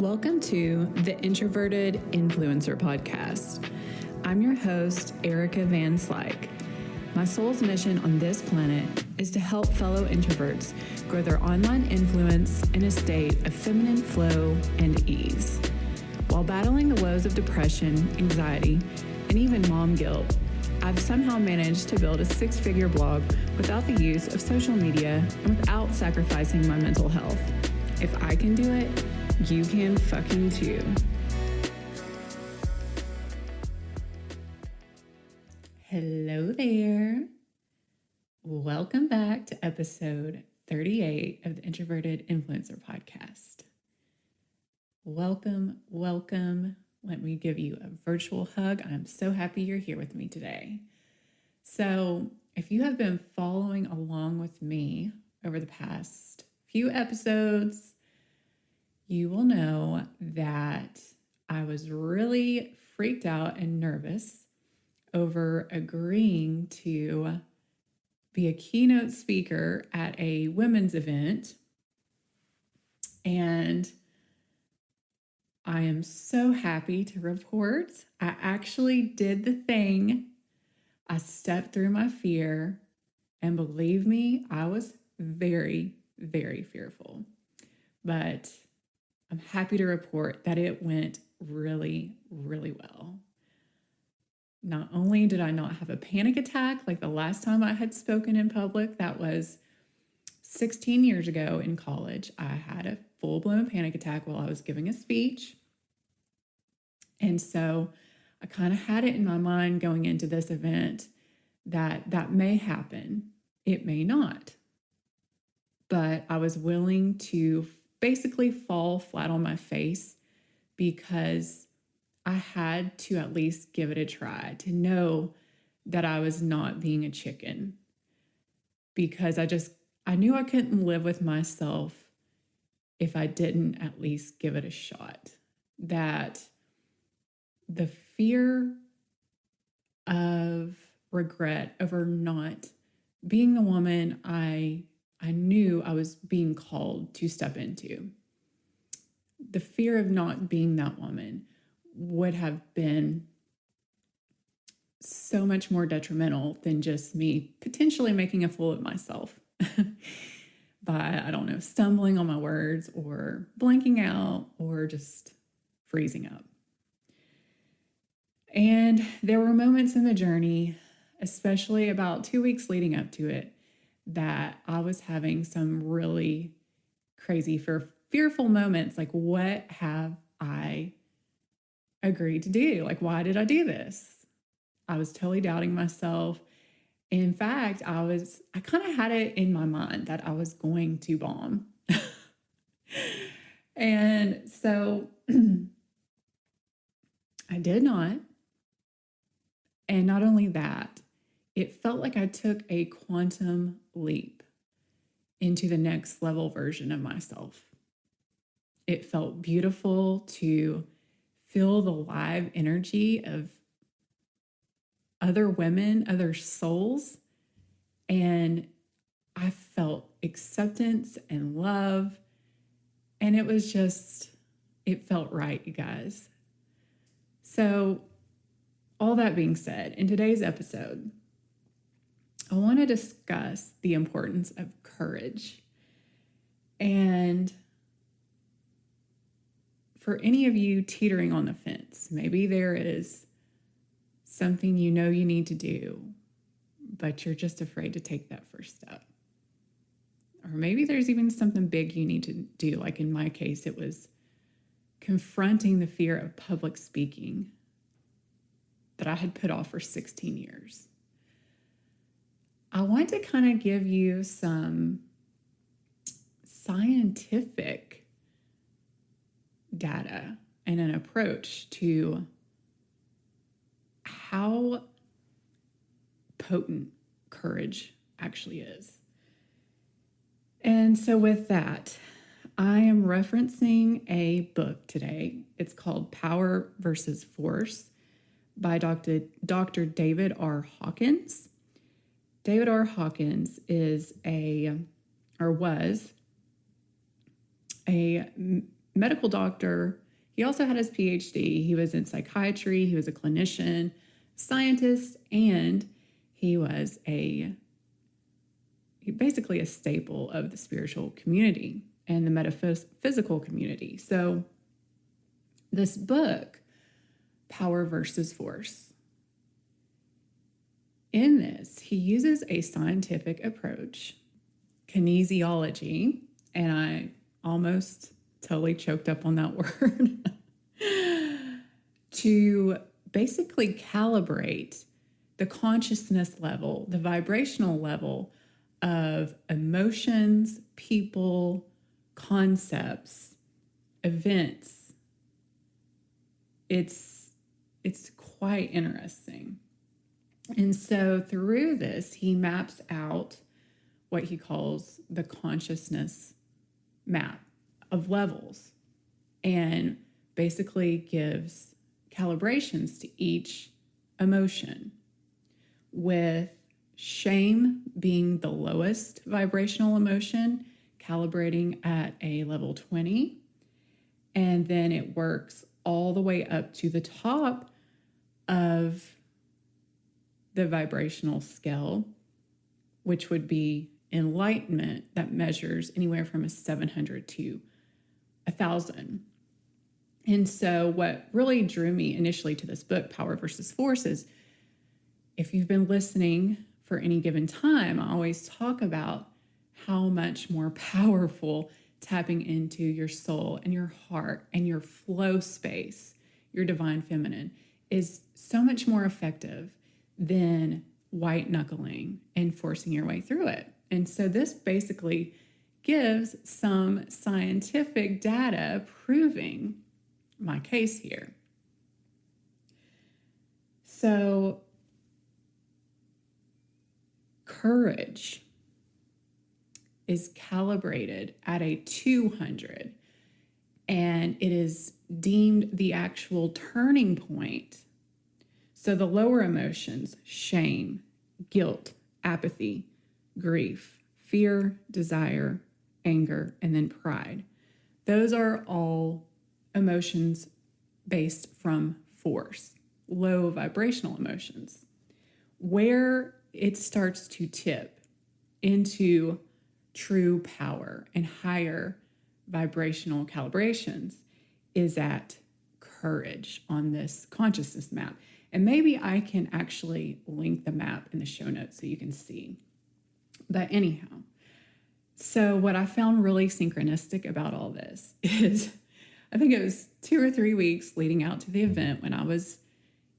Welcome to the Introverted Influencer Podcast. I'm your host, Erica Van Slyke. My soul's mission on this planet is to help fellow introverts grow their online influence in a state of feminine flow and ease. While battling the woes of depression, anxiety, and even mom guilt, I've somehow managed to build a six-figure blog without the use of social media and without sacrificing my mental health. If I can do it, you can fucking too. Hello there. Welcome back to episode 38 of the Introverted Influencer Podcast. Welcome. Let me give you a virtual hug. I'm so happy you're here with me today. So, if you have been following along with me over the past few episodes, you will know that I was really freaked out and nervous over agreeing to be a keynote speaker at a women's event. And I am so happy to report I actually did the thing. I stepped through my fear, and believe me, I was very, very fearful. But I'm happy to report that it went really, really well. Not only did I not have a panic attack like the last time I had spoken in public, that was 16 years ago in college. I had a full-blown panic attack while I was giving a speech. And so I kind of had it in my mind going into this event that may happen. It may not. But I was willing to basically fall flat on my face because I had to at least give it a try, to know that I was not being a chicken, because I knew I couldn't live with myself if I didn't at least give it a shot. That the fear of regret over not being the woman I knew I was being called to step into, the fear of not being that woman would have been so much more detrimental than just me potentially making a fool of myself by, I don't know, stumbling on my words or blanking out or just freezing up. And there were moments in the journey, especially about 2 weeks leading up to it, that I was having some really crazy, fearful moments. Like, what have I agreed to do? Like, why did I do this? I was totally doubting myself. In fact, I kind of had it in my mind that I was going to bomb. And so I did not. And not only that, it felt like I took a quantum leap into the next level version of myself. It felt beautiful to feel the live energy of other women, other souls. And I felt acceptance and love. And it felt right, you guys. So, all that being said, in today's episode, I want to discuss the importance of courage. And for any of you teetering on the fence, maybe there is something you know you need to do, but you're just afraid to take that first step. Or maybe there's even something big you need to do. Like in my case, it was confronting the fear of public speaking that I had put off for 16 years. I want to kind of give you some scientific data and an approach to how potent courage actually is. And so with that, I am referencing a book today. It's called Power versus Force by Dr. David R. Hawkins. David R. Hawkins was a medical doctor. He also had his PhD. He was in psychiatry. He was a clinician, scientist, and he was basically a staple of the spiritual community and the metaphysical community. So this book, Power versus Force, in this, he uses a scientific approach, kinesiology, and I almost totally choked up on that word, to basically calibrate the consciousness level, the vibrational level of emotions, people, concepts, events. It's quite interesting. And so through this, he maps out what he calls the consciousness map of levels and basically gives calibrations to each emotion, with shame being the lowest vibrational emotion, calibrating at a level 20. And then it works all the way up to the top of the vibrational scale, which would be enlightenment, that measures anywhere from a 700 to 1,000. And so what really drew me initially to this book, Power versus Force, is if you've been listening for any given time, I always talk about how much more powerful tapping into your soul and your heart and your flow space, your divine feminine, is so much more effective than white knuckling and forcing your way through it. And so this basically gives some scientific data proving my case here. So courage is calibrated at a 200, and it is deemed the actual turning point. So the lower emotions, shame, guilt, apathy, grief, fear, desire, anger, and then pride. Those are all emotions based from force, low vibrational emotions. Where it starts to tip into true power and higher vibrational calibrations is at courage on this consciousness map. And maybe I can actually link the map in the show notes so you can see. But anyhow, so what I found really synchronistic about all this is, I think it was 2 or 3 weeks leading out to the event when I was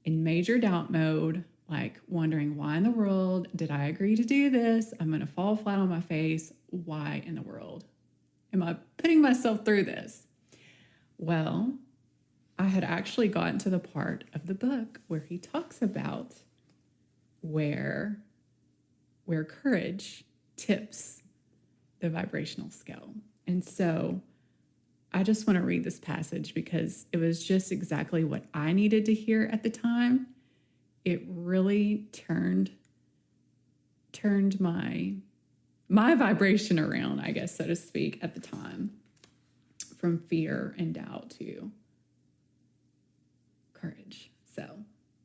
in major doubt mode, like wondering, why in the world did I agree to do this? I'm going to fall flat on my face. Why in the world am I putting myself through this? Well, I had actually gotten to the part of the book where he talks about where courage tips the vibrational scale. And so I just want to read this passage because it was just exactly what I needed to hear at the time. It really turned my vibration around, I guess, so to speak, at the time, from fear and doubt to courage. So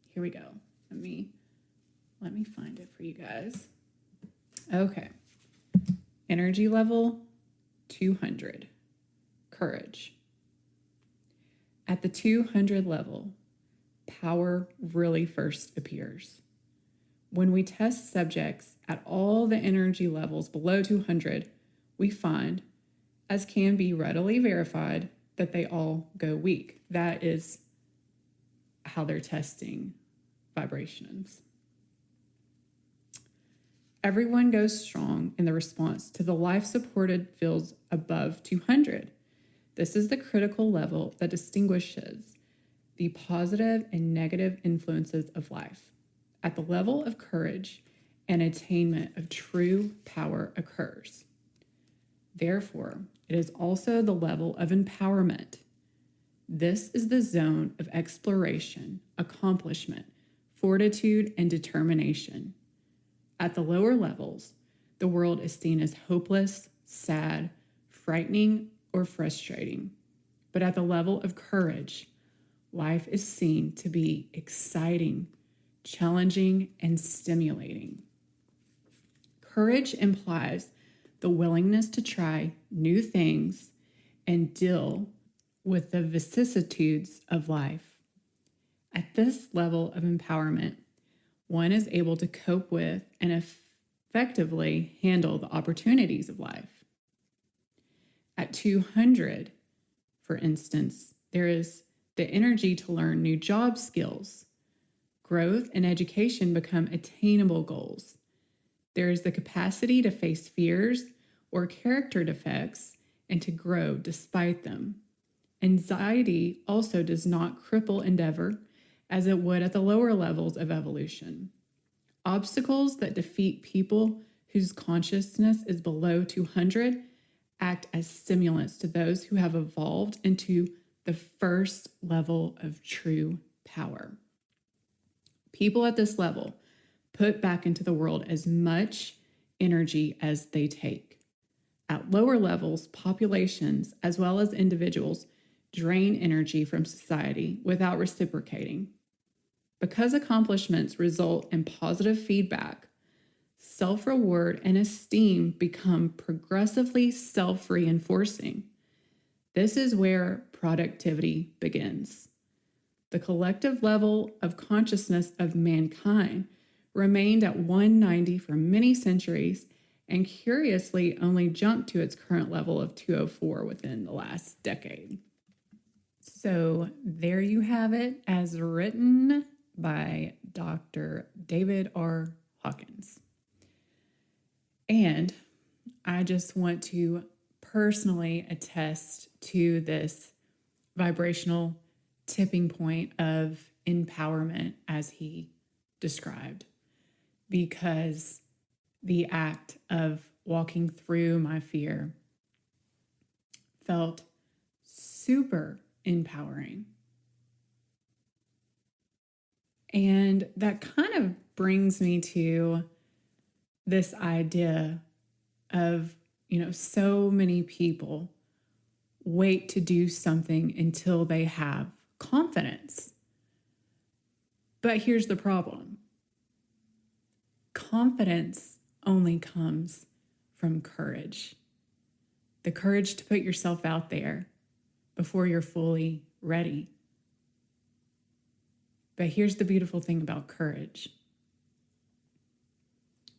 here we go. Let me find it for you guys. Okay. Energy level 200. Courage. At the 200 level, power really first appears. When we test subjects at all the energy levels below 200, we find, as can be readily verified, that they all go weak. That is how they're testing vibrations. Everyone goes strong in the response to the life-supported fields above 200. This is the critical level that distinguishes the positive and negative influences of life. At the level of courage, an attainment of true power occurs. Therefore, it is also the level of empowerment. This is the zone of exploration, accomplishment, fortitude, and determination. At the lower levels, the world is seen as hopeless, sad, frightening, or frustrating. But at the level of courage, life is seen to be exciting, challenging, and stimulating. Courage implies the willingness to try new things and deal with the vicissitudes of life. At this level of empowerment, one is able to cope with and effectively handle the opportunities of life. At 200, for instance, there is the energy to learn new job skills. Growth and education become attainable goals. There is the capacity to face fears or character defects and to grow despite them. Anxiety also does not cripple endeavor as it would at the lower levels of evolution. Obstacles that defeat people whose consciousness is below 200 act as stimulants to those who have evolved into the first level of true power. People at this level put back into the world as much energy as they take. At lower levels, populations, as well as individuals, drain energy from society without reciprocating. Because accomplishments result in positive feedback, self-reward and esteem become progressively self-reinforcing. This is where productivity begins. The collective level of consciousness of mankind remained at 190 for many centuries and curiously only jumped to its current level of 204 within the last decade. So there you have it, as written by Dr. David R. Hawkins. And I just want to personally attest to this vibrational tipping point of empowerment as he described, because the act of walking through my fear felt super empowering. And that kind of brings me to this idea of, so many people wait to do something until they have confidence. But here's the problem. Confidence only comes from courage. The courage to put yourself out there before you're fully ready. But here's the beautiful thing about courage.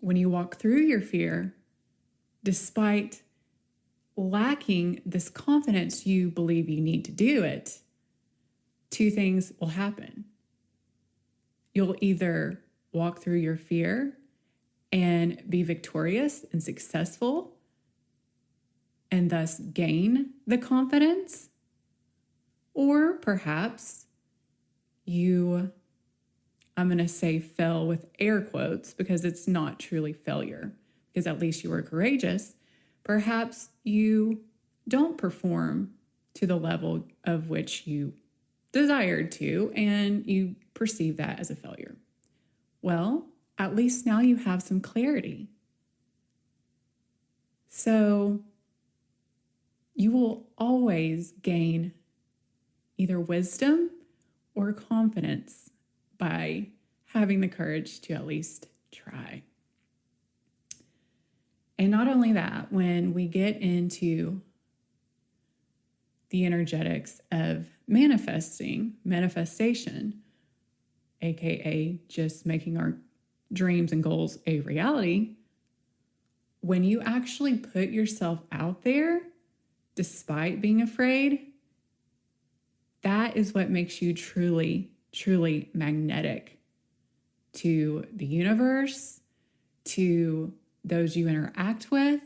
When you walk through your fear, despite lacking this confidence you believe you need to do it, two things will happen. You'll either walk through your fear and be victorious and successful, and thus gain the confidence, or perhaps you, I'm going to say fell with air quotes because it's not truly failure, because at least you were courageous. Perhaps you don't perform to the level of which you desired to, and you perceive that as a failure. Well, at least now you have some clarity. So you will always gain either wisdom or confidence by having the courage to at least try. And not only that, when we get into the energetics of manifestation, aka just making our dreams and goals a reality, when you actually put yourself out there, despite being afraid, that is what makes you truly, truly magnetic to the universe, to those you interact with,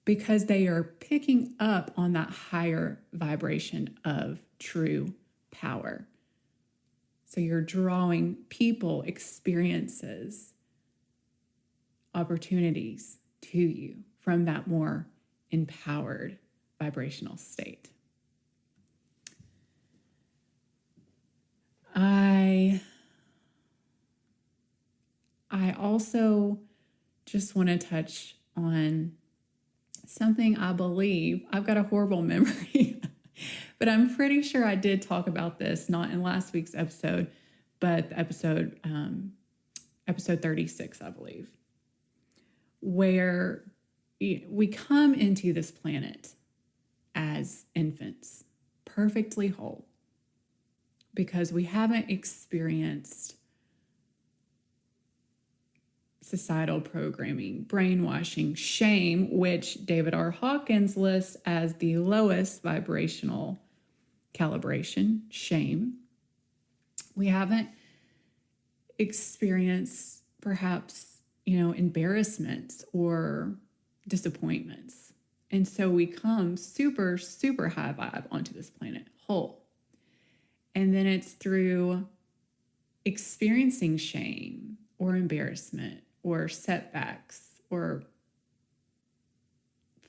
because they are picking up on that higher vibration of true power. So you're drawing people, experiences, opportunities to you from that more empowered vibrational state. I also just want to touch on something I believe. I've got a horrible memory, But I'm pretty sure I did talk about this, not in last week's episode, but episode 36, I believe, where we come into this planet as infants, perfectly whole, because we haven't experienced societal programming, brainwashing, shame, which David R. Hawkins lists as the lowest vibrational calibration, shame. We haven't experienced perhaps, embarrassments or disappointments. And so we come super, super high vibe onto this planet whole. And then it's through experiencing shame or embarrassment or setbacks or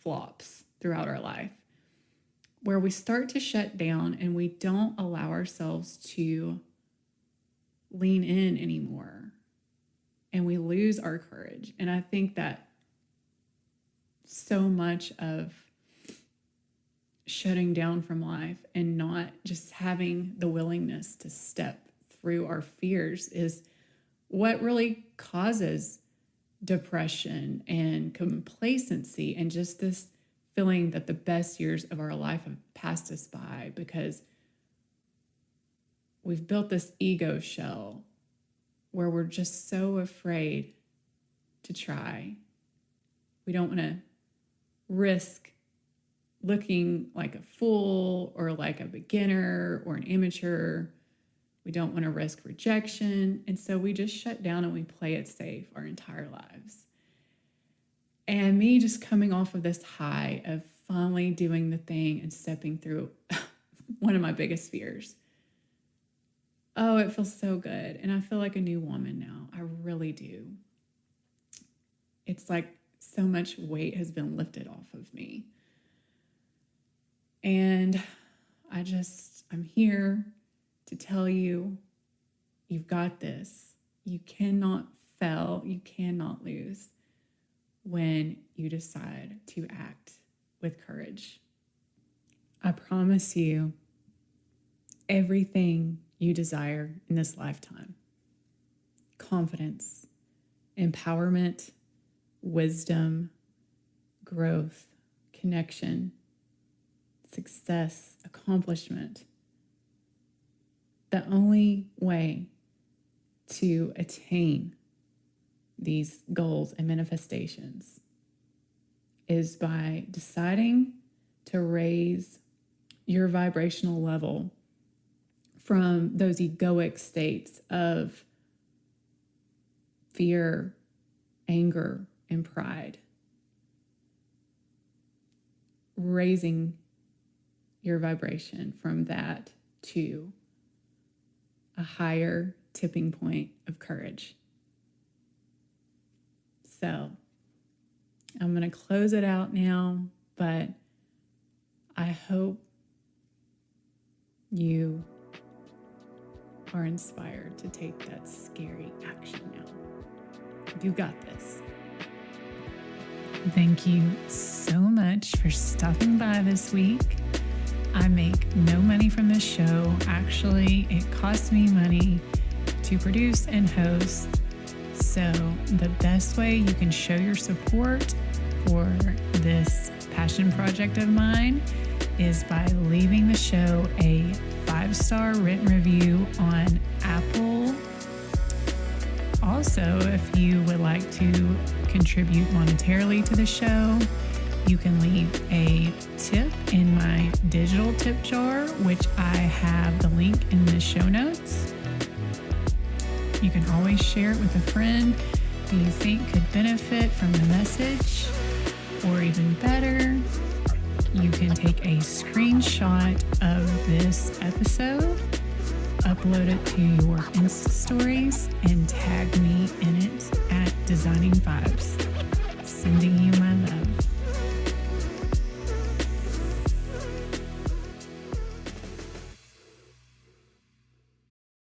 flops throughout our life where we start to shut down and we don't allow ourselves to lean in anymore, and we lose our courage. And I think that so much of shutting down from life and not just having the willingness to step through our fears is what really causes depression and complacency and just this feeling that the best years of our life have passed us by, because we've built this ego shell where we're just so afraid to try. We don't want to risk looking like a fool or like a beginner or an amateur. We don't want to risk rejection. And so we just shut down and we play it safe our entire lives. And me just coming off of this high of finally doing the thing and stepping through one of my biggest fears. Oh, it feels so good. And I feel like a new woman now. I really do. It's like so much weight has been lifted off of me. And I'm here to tell you, you've got this. You cannot fail. You cannot lose when you decide to act with courage. I promise you everything you desire in this lifetime: confidence, empowerment, wisdom, growth, connection, success, accomplishment. The only way to attain these goals and manifestations is by deciding to raise your vibrational level from those egoic states of fear, anger, and pride. Raising your vibration from that to a higher tipping point of courage. So I'm going to close it out now, but I hope you are inspired to take that scary action now. You got this. Thank you so much for stopping by this week. I make no money from this show. Actually, it costs me money to produce and host. So the best way you can show your support for this passion project of mine is by leaving the show a 5-star written review on Apple. Also, if you would like to contribute monetarily to the show, you can leave a tip in my digital tip jar, which I have the link in the show notes. You can always share it with a friend who you think could benefit from the message. Or even better, you can take a screenshot of this episode, upload it to your Insta stories, and tag me in it at Designing Vibes. Sending you my love.